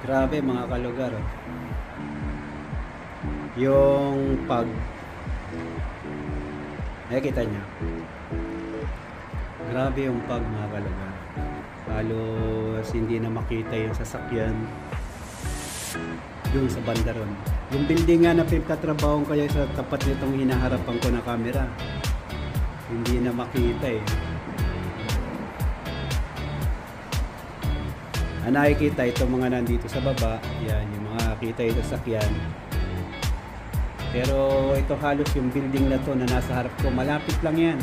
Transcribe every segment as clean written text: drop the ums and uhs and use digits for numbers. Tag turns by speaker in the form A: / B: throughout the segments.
A: Grabe mga kalugar, oh. Yung pag kita nyo, grabe yung pag mga kalugar, halos hindi na makita yung sasakyan yung sa bandaron. Yung building nga na pinagtatrabaho kayo sa tapat nitong hinaharapan ko na camera, hindi na makita eh. Nakikita itong mga nandito sa baba, yan yung mga kita ito sakyan. Pero ito halos yung building na to na nasa harap ko, malapit lang yan.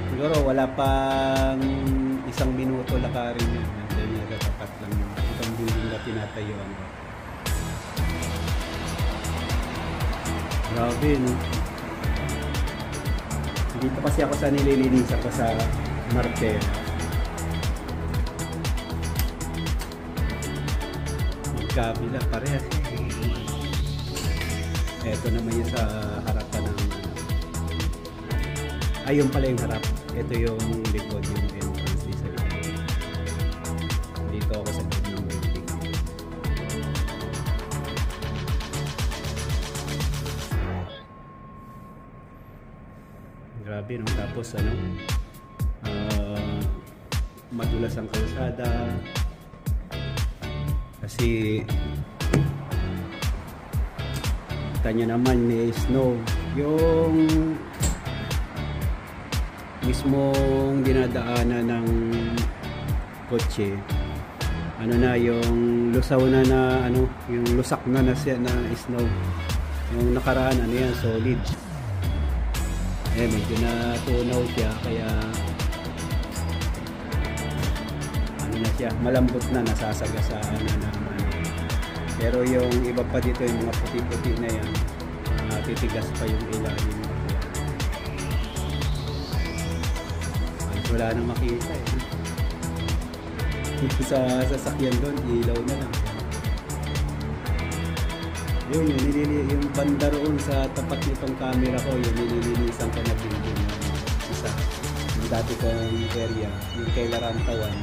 A: Siguro wala pang 1 minuto lakarin yan. Nandiyan niya katapat lang yung itong building na tinatayuan ko. Grabe, no? Dito kasi ako sa nililinis ako sa Martel. Magkabila parehas. Ito naman yung sa harapan ng ayun pala yung harap. Ito yung likod, yung entrance dito. Dito ako sa loob ng building. Grabe, no? Tapos ano, madulas ang kalsada kasi kita nyo naman may snow. Yung mismong dinadaanan ng kotse, ano na, yung lusaw na ano, yung lusak na siya na snow. Yung nakaraan ano yan, solid. Medyo natunaw siya, kaya ano na siya, malambot na, nasasagasaan na naman. Pero yung iba pa dito, yung mga puti-puti na yan, titigas pa yung ilalim. Wala nang makita eh. Sa sasakyan doon, ilaw na lang. Yung banda roon sa tapat nitong camera ko, yung nililinisan ko na building. Isa, yung dati kong area, yung kay Larantawan.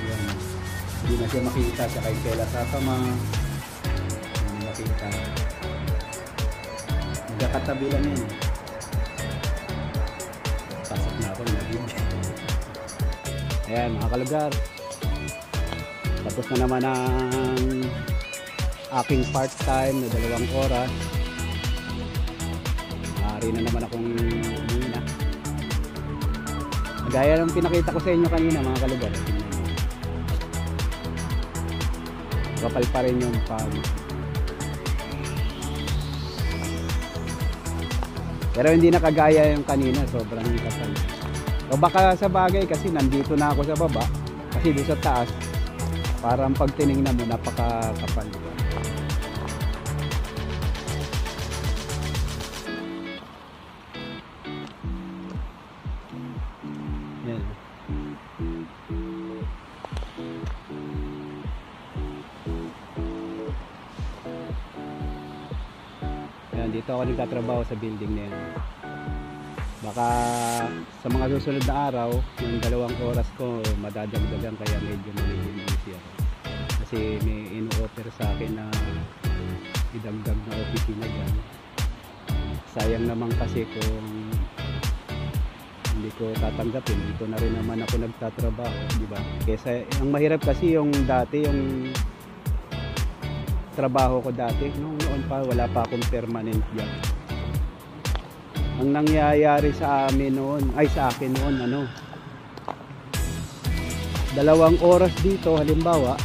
A: Yan. Hindi na siya makita sa kay Kela Satama. Hindi makita. Magkakatabi lang yun. Pasok na ako, nabibig. Ayan mga kalugar, tapos na naman ang aking part-time na 2 oras. Maaari na naman akong umina. Gaya ng pinakita ko sa inyo kanina mga kalugar, kapal pa rin yung pag. Pero hindi na kagaya yung kanina, sobrang kapal. O baka sa bagay kasi nandito na ako sa baba, kasi doon sa taas parang pag tinignan mo napakakapal. Yan. Yan, dito ako nagtatrabaho sa building na yan. Baka sa mga susunod na araw, yung 2 oras ko madadagdagan, kaya medyo magiging busy ako. Kasi may ino-offer sa akin na idagdag na opisina dyan. Sayang naman kasi kung hindi ko tatanggapin, dito na rin naman ako nagtatrabaho, di ba? Kesa ang mahirap kasi yung dati, yung trabaho ko dati, noon pa wala pa akong permanent job. Ang nangyayari sa amin noon, ay sa akin noon, ano, 2 oras dito halimbawa,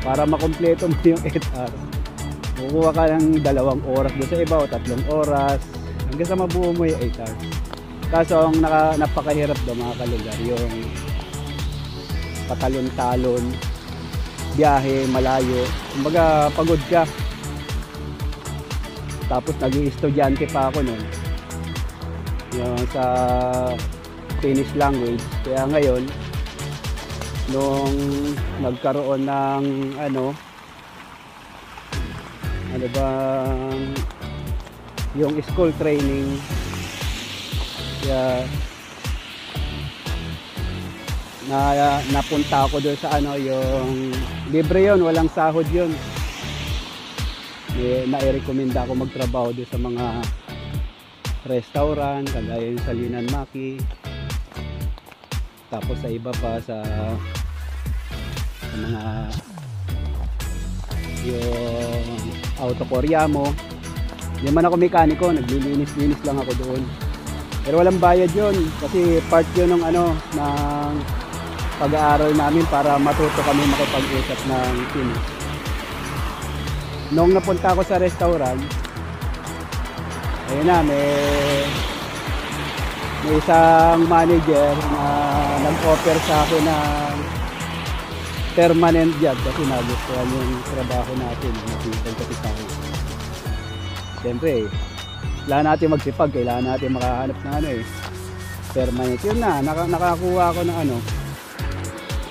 A: para makumpleto mo yung 8 hours, kukuha ka ng 2 oras doon sa iba o 3 oras hanggang sa mabuo mo yung 8 hours. Kaso ang napakahirap daw mga kalugar, yung patalon-talon, biyahe malayo, kumbaga pagod ka. Tapos naging estudyante pa ako noon, yung sa Finnish language. Kaya ngayon, nung nagkaroon ng ano bang yung school training, kaya napunta ako doon sa ano, yung libre yon, walang sahod yon. Na-recommenda ako magtrabaho doon sa mga restaurant, kagaya yung sa Linan Maki, tapos sa iba pa sa mga yung Auto Koreamo. Hindi man ako mekaniko, naglilinis-linis lang ako doon. Pero walang bayad yon kasi part yun ng ano, ng pag-aaral namin para matuto kami makipag-usap ng Chinese. Noong napunta ako sa restaurant, ayun na, may isang manager na nag-offer sa akin ng permanent job kasi nagustuhan yung trabaho natin, nasipag kasi tayo. Siyempre, kailangan natin magsipag, kailangan natin makahanap ng ano permanent. Yun na, nakakuha ako ng ano,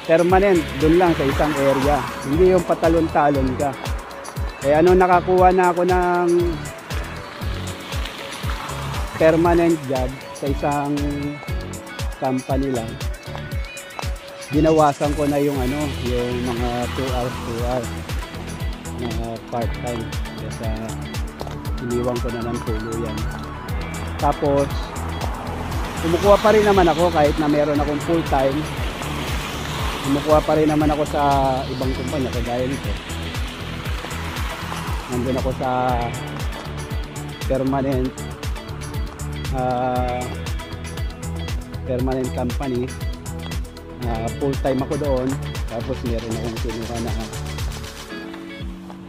A: permanent, dun lang sa isang area, hindi yung patalon-talon ka. Kaya nung nakakuha na ako ng permanent job sa isang company lang, ginawasan ko na yung ano, yung mga 2 hours na part-time. Kaya iniwan ko na ng tuluyan. Tapos kumukuha pa rin naman ako kahit na meron akong full-time. Kumukuha pa rin naman ako sa ibang kumpanya kagaya nito. Nandun ako sa permanent company. Full-time ako doon, tapos meron akong kinuha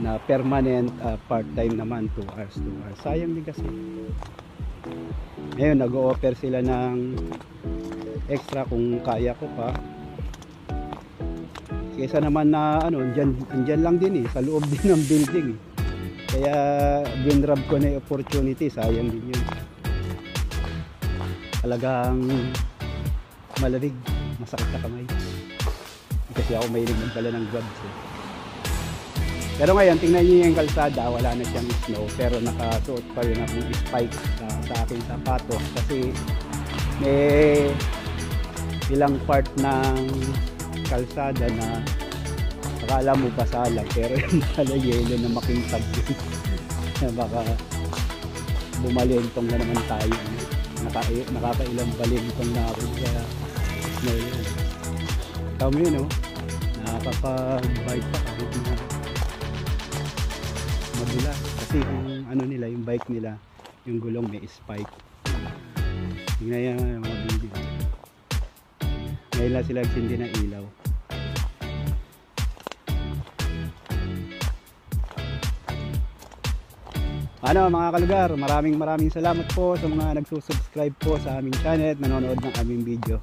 A: na permanent, part-time naman, 2 hours. Sayang din kasi. Ngayon nag-o-offer sila ng extra kung kaya ko pa, kaysa naman na ano, andyan lang din sa loob din ng building kaya ginrab ko na yung opportunity. Sayang din yun, talagang malamig, masakit sa kamay kasi ako mahilig magdala ng gloves Pero ngayon tingnan niyo yung kalsada, wala na siyang snow, pero nakasuot pa rin akong spikes sa aking sapatos kasi may ilang part ng kalsada na akala mo pasalang pero yung pala yelo na makintab na baka bumalintong na naman tayo. Nakakailang balintong na ako sa snow yun. Tama yun, no? Nakakapag-bike pa kahit na madula kasi yung ano nila, yung bike nila, yung gulong may spike. Tingnan yan yung mga video. Ngayon lang sila nagsindi ng ilaw. Ano mga kalugar, maraming salamat po sa mga nagsusubscribe po sa aming channel, nanonood ng aming video.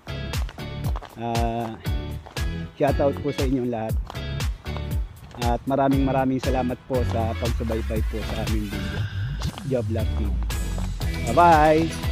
A: Shoutout po sa inyong lahat. At maraming salamat po sa pagsubaybay po sa aming video. Job luck. Bye bye!